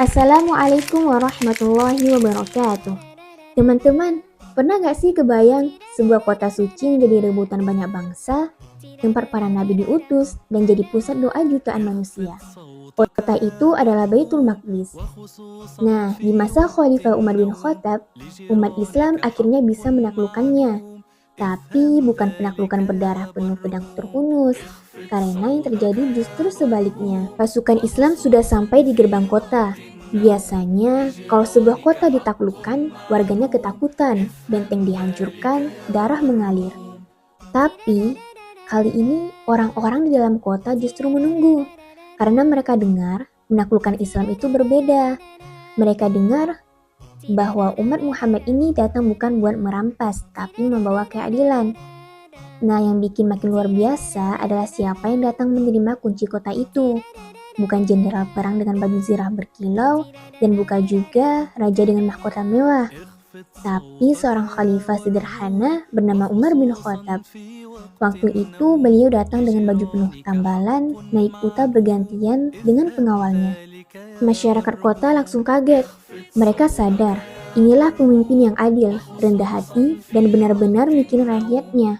Assalamualaikum warahmatullahi wabarakatuh. Teman-teman, pernah gak sih kebayang sebuah kota suci menjadi rebutan banyak bangsa, tempat para nabi diutus, dan jadi pusat doa jutaan manusia? Kota itu adalah Baitul Maqdis. Nah, di masa Khalifah Umar bin Khattab, umat Islam akhirnya bisa menaklukkannya. Tapi bukan penaklukan berdarah penuh pedang terhunus, karena yang terjadi justru sebaliknya. Pasukan Islam sudah sampai di gerbang kota. Biasanya, kalau sebuah kota ditaklukkan, warganya ketakutan, benteng dihancurkan, darah mengalir. Tapi, kali ini orang-orang di dalam kota justru menunggu, karena mereka dengar menaklukkan Islam itu berbeda. Mereka dengar bahwa umat Muhammad ini datang bukan buat merampas, tapi membawa keadilan. Nah, yang bikin makin luar biasa adalah siapa yang datang menerima kunci kota itu. Bukan jenderal perang dengan baju zirah berkilau, dan bukan juga raja dengan mahkota mewah, tapi seorang khalifah sederhana bernama Umar bin Khattab. Waktu itu beliau datang dengan baju penuh tambalan, naik unta bergantian dengan pengawalnya. Masyarakat kota langsung kaget. Mereka sadar, inilah pemimpin yang adil, rendah hati, dan benar-benar mikirin rakyatnya.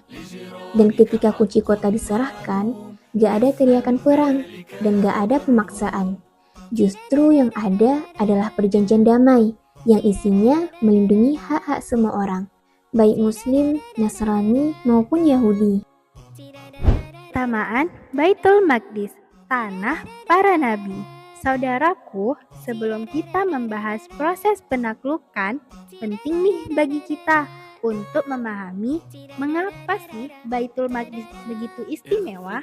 Dan ketika kunci kota diserahkan, gak ada teriakan perang, dan gak ada pemaksaan. Justru yang ada adalah perjanjian damai, yang isinya melindungi hak-hak semua orang, baik Muslim, Nasrani, maupun Yahudi. Tamaan Baitul Maqdis, tanah para nabi. Saudaraku, sebelum kita membahas proses penaklukan, penting nih bagi kita untuk memahami mengapa sih Baitul Maqdis begitu istimewa.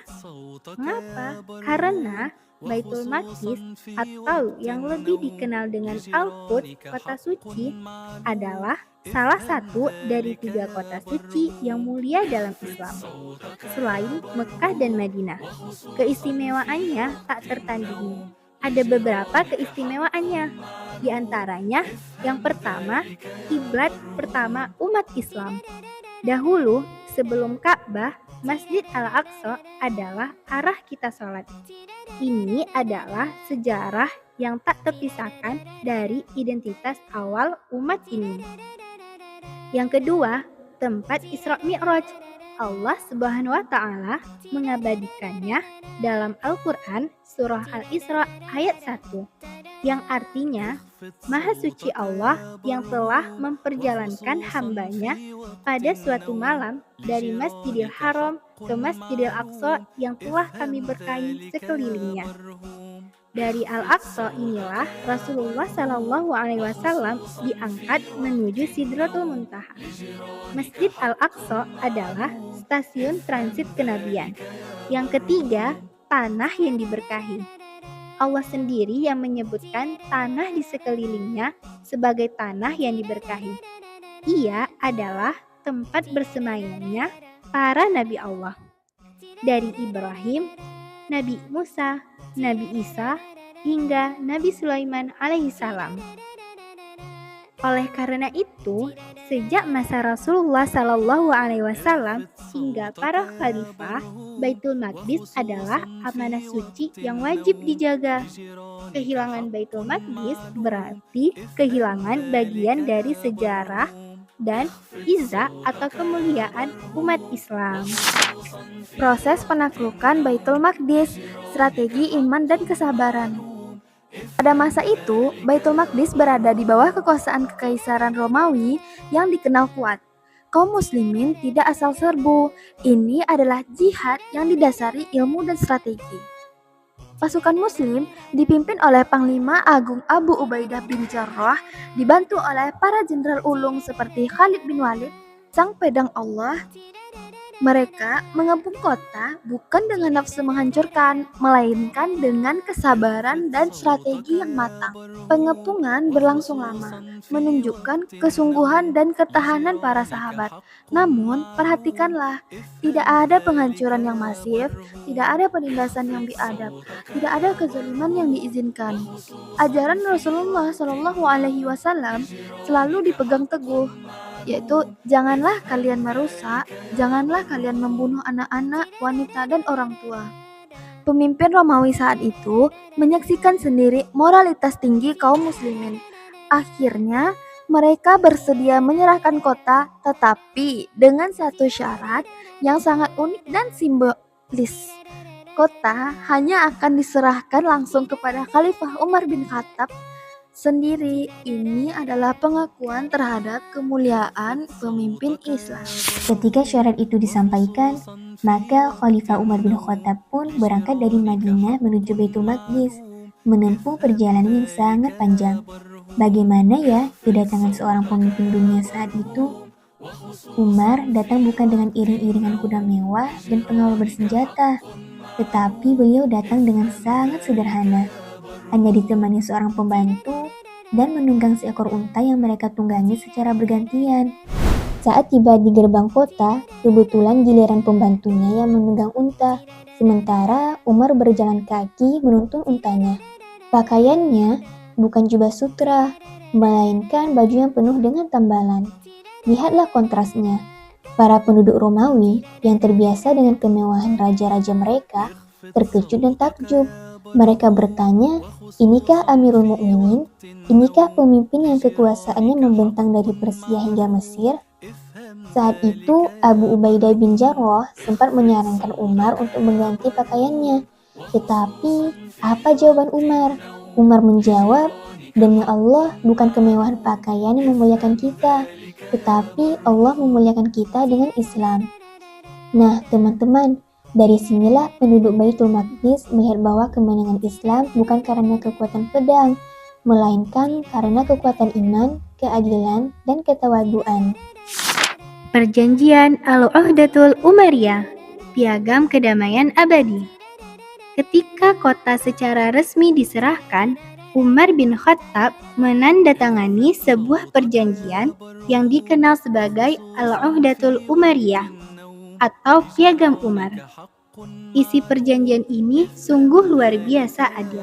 Mengapa? Karena Baitul Maqdis atau yang lebih dikenal dengan Al-Quds, kota suci, adalah salah satu dari 3 kota suci yang mulia dalam Islam, selain Mekah dan Madinah. Keistimewaannya tak tertandingi. Ada beberapa keistimewaannya. Di antaranya, yang pertama, kiblat pertama umat Islam. Dahulu, sebelum Ka'bah, Masjid Al-Aqsa adalah arah kita sholat. Ini adalah sejarah yang tak terpisahkan dari identitas awal umat ini. Yang kedua, tempat Isra Mi'raj. Allah Subhanahu wa Ta'ala mengabadikannya dalam Al-Quran Surah Al-Isra ayat 1, yang artinya Maha Suci Allah yang telah memperjalankan hambanya pada suatu malam dari Masjidil Haram ke Masjidil Aqsa yang telah kami berkahi sekelilingnya. Dari Al-Aqsa inilah Rasulullah SAW diangkat menuju Sidratul Muntaha. Masjid Al-Aqsa adalah stasiun transit kenabian. Yang ketiga, tanah yang diberkahi. Allah sendiri yang menyebutkan tanah di sekelilingnya sebagai tanah yang diberkahi. Ia adalah tempat bersemayamnya para nabi Allah. Dari Ibrahim, Nabi Musa, Nabi Isa, hingga Nabi Sulaiman alaihissalam. Oleh karena itu, sejak masa Rasulullah SAW hingga para khalifah, Baitul Maqdis adalah amanah suci yang wajib dijaga. Kehilangan Baitul Maqdis berarti kehilangan bagian dari sejarah dan izzah atau kemuliaan umat Islam. Proses penaklukan Baitul Maqdis, strategi iman dan kesabaran. Pada masa itu, Baitul Maqdis berada di bawah kekuasaan Kekaisaran Romawi yang dikenal kuat. Kaum muslimin tidak asal serbu. Ini adalah jihad yang didasari ilmu dan strategi. Pasukan muslim dipimpin oleh Panglima Agung Abu Ubaidah bin Jarrah, dibantu oleh para jenderal ulung seperti Khalid bin Walid, sang pedang Allah. Mereka mengepung kota bukan dengan nafsu menghancurkan, melainkan dengan kesabaran dan strategi yang matang. Pengepungan berlangsung lama, menunjukkan kesungguhan dan ketahanan para sahabat. Namun, perhatikanlah, tidak ada penghancuran yang masif, tidak ada penindasan yang biadab, tidak ada kezaliman yang diizinkan. Ajaran Rasulullah SAW selalu dipegang teguh, yaitu janganlah kalian merusak, janganlah kalian membunuh anak-anak, wanita, dan orang tua. Pemimpin Romawi saat itu menyaksikan sendiri moralitas tinggi kaum muslimin. Akhirnya, mereka bersedia menyerahkan kota, tetapi dengan satu syarat yang sangat unik dan simbolis. Kota hanya akan diserahkan langsung kepada Khalifah Umar bin Khattab sendiri. Ini adalah pengakuan terhadap kemuliaan pemimpin Islam. Ketika syarat itu disampaikan, maka Khalifah Umar bin Khattab pun berangkat dari Madinah menuju Baitul Maqdis, menempuh perjalanan yang sangat panjang. Bagaimana ya kedatangan seorang pemimpin dunia saat itu? Umar datang bukan dengan iring-iringan kuda mewah dan pengawal bersenjata, tetapi beliau datang dengan sangat sederhana. Hanya ditemani seorang pembantu dan menunggang seekor unta yang mereka tunggangi secara bergantian. Saat tiba di gerbang kota, kebetulan giliran pembantunya yang menunggang unta, sementara Umar berjalan kaki menuntun untanya. Pakaiannya bukan jubah sutra, melainkan baju yang penuh dengan tambalan. Lihatlah kontrasnya. Para penduduk Romawi yang terbiasa dengan kemewahan raja-raja mereka terkejut dan takjub. Mereka bertanya, inikah Amirul Mukminin? Inikah pemimpin yang kekuasaannya membentang dari Persia hingga Mesir? Saat itu, Abu Ubaidah bin Jarrah sempat menyarankan Umar untuk mengganti pakaiannya. Tetapi, apa jawaban Umar? Umar menjawab, demi Allah, bukan kemewahan pakaian yang memuliakan kita, tetapi Allah memuliakan kita dengan Islam. Nah, teman-teman, dari sinilah penduduk Baitul Maqdis melihat bahwa kemenangan Islam bukan karena kekuatan pedang, melainkan karena kekuatan iman, keadilan, dan ketawaduan. Perjanjian Al-Uhdatul Umayyah, piagam kedamaian abadi. Ketika kota secara resmi diserahkan, Umar bin Khattab menandatangani sebuah perjanjian yang dikenal sebagai Al-Uhdatul Umayyah atau Piagam Umar. Isi perjanjian ini sungguh luar biasa adil.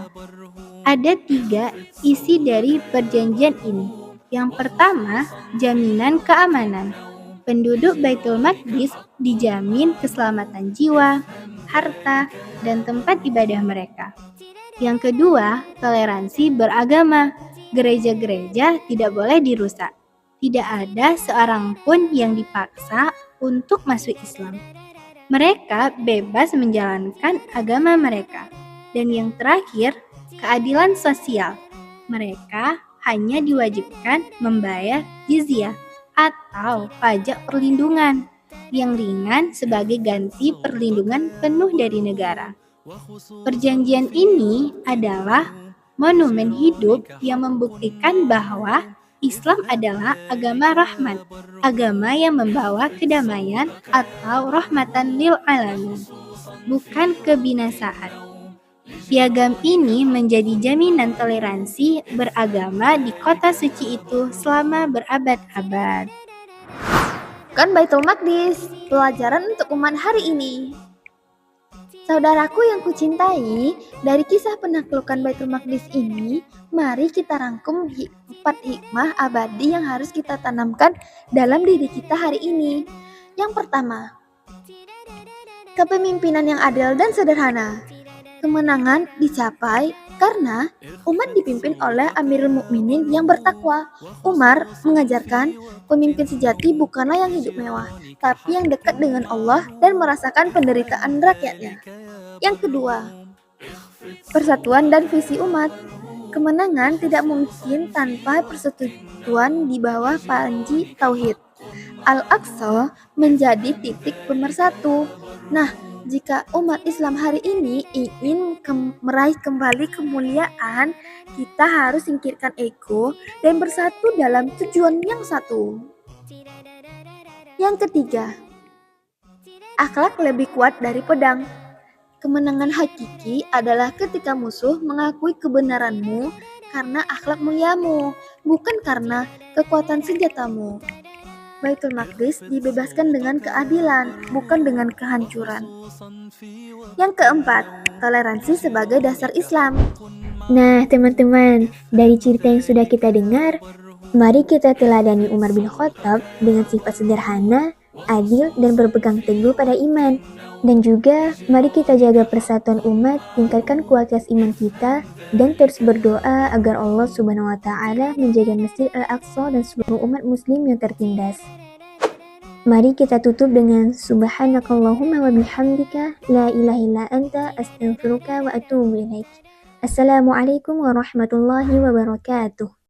Ada 3 isi dari perjanjian ini. Yang pertama, jaminan keamanan. Penduduk Baitul Maqdis dijamin keselamatan jiwa, harta, dan tempat ibadah mereka. Yang kedua, toleransi beragama. Gereja-gereja tidak boleh dirusak. Tidak ada seorang pun yang dipaksa untuk masuk Islam. Mereka bebas menjalankan agama mereka. Dan yang terakhir, keadilan sosial. Mereka hanya diwajibkan membayar jizyah atau pajak perlindungan yang ringan sebagai ganti perlindungan penuh dari negara. Perjanjian ini adalah monumen hidup yang membuktikan bahwa Islam adalah agama rahmat, agama yang membawa kedamaian atau rahmatan lil alamin, bukan kebinasaan. Piagam ini menjadi jaminan toleransi beragama di kota suci itu selama berabad-abad. Kan Baitul Maqdis, pelajaran untuk umat hari ini. Saudaraku yang kucintai, dari kisah penaklukan Baitul Maqdis ini, mari kita rangkum 4 hikmah abadi yang harus kita tanamkan dalam diri kita hari ini. Yang pertama, kepemimpinan yang adil dan sederhana. Kemenangan dicapai karena umat dipimpin oleh Amirul Mukminin yang bertakwa. Umar mengajarkan pemimpin sejati bukanlah yang hidup mewah, tapi yang dekat dengan Allah dan merasakan penderitaan rakyatnya. Yang kedua, persatuan dan visi umat. Kemenangan tidak mungkin tanpa persekutuan di bawah panji tauhid. Al-Aqsa menjadi titik pemersatu. Nah, jika umat Islam hari ini ingin meraih kembali kemuliaan, kita harus singkirkan ego dan bersatu dalam tujuan yang satu. Yang ketiga, akhlak lebih kuat dari pedang. Kemenangan hakiki adalah ketika musuh mengakui kebenaranmu karena akhlak muliamu, bukan karena kekuatan senjatamu. Baitul Maqdis dibebaskan dengan keadilan, bukan dengan kehancuran. Yang keempat, toleransi sebagai dasar Islam. Nah, teman-teman, dari cerita yang sudah kita dengar, mari kita teladani Umar bin Khattab dengan sifat sederhana adil, dan berpegang teguh pada iman. Dan juga, mari kita jaga persatuan umat, tingkatkan kualitas iman kita, dan terus berdoa agar Allah Subhanahu wa Ta'ala menjaga Masjid Al-Aqsa dan seluruh umat Muslim yang tertindas. Mari kita tutup dengan Subhanakallahumma wa bihamdika la ilaha illa anta astaghfiruka wa atubu ilaik. Assalamualaikum warahmatullahi wabarakatuh.